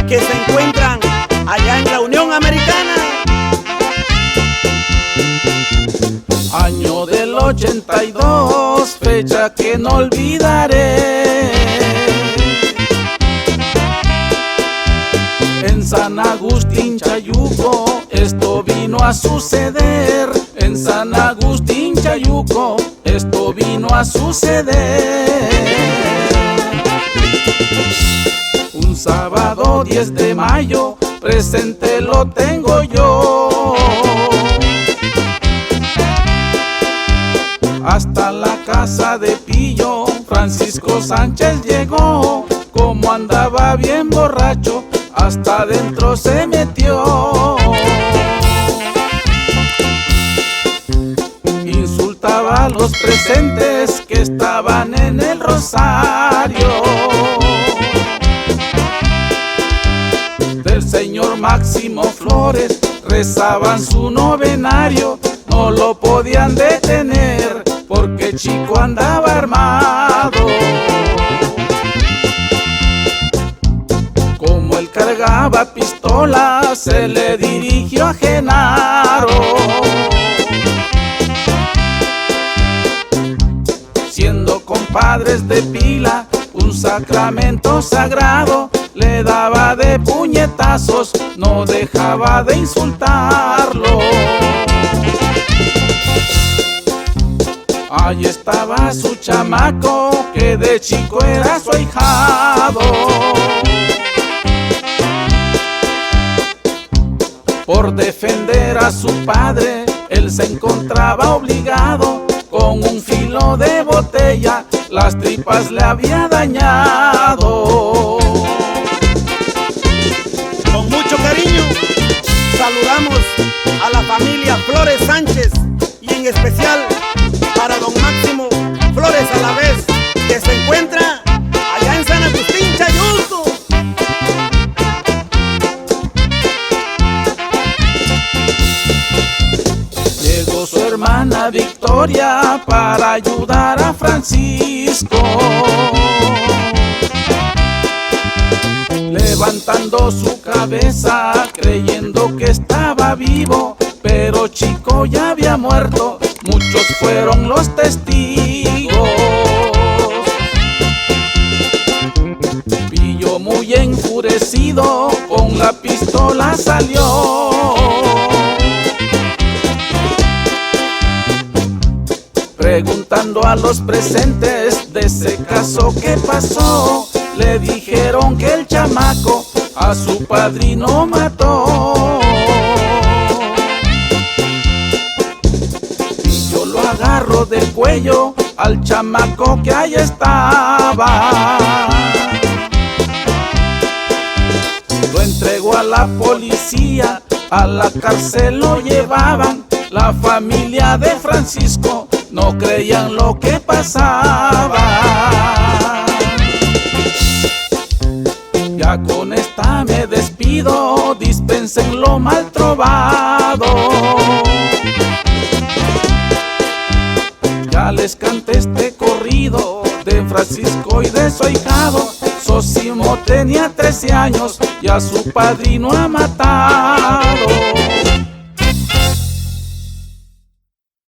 que se encuentran allá en la Unión Americana. Año del 82, fecha que no olvidaré. En San Agustín, Chayuco, esto vino a suceder. En San Agustín, Chayuco, esto vino a suceder. Un sábado 10 de mayo, presente lo tengo yo. Hasta la casa de Pillo, Francisco Sánchez llegó. Como andaba bien borracho, hasta adentro se metió. Insultaba a los presentes que estaban en el rosario del señor Máximo Flores. Rezaban su novenario, no lo podían detener porque Chico andaba armado. Como él cargaba pistola, se le dirigió a Genaro. Siendo compadres de pila, un sacramento sagrado, le daba de puñetazos, no dejaba de insultarlo. Ahí estaba su chamaco, que de chico era su ahijado. Por defender a su padre, él se encontraba obligado. Con un filo de botella, las tripas le había dañado. Con mucho cariño, saludamos a la familia Flores Sánchez y en especial para don Máximo Flores a la vez, que se encuentra allá en San Agustín, Chayuco. Llegó su hermana Victoria para ayudar a Francisco, levantando su cabeza creyendo que estaba vivo, pero Chico ya había muerto. Muchos fueron los testigos. Pillo muy enfurecido con la pistola salió, preguntando a los presentes de ese caso que pasó. Le dijeron que el chamaco a su padrino mató. Pillo lo agarró del cuello al chamaco que ahí estaba. Lo entregó a la policía, a la cárcel lo llevaban. La familia de Francisco no creían lo que pasaba. Ya con esta me despido, dispensen lo mal trovado. Ya les canté este corrido de Francisco y de su ahijado. Sosimo tenía 13 años y a su padrino ha matado.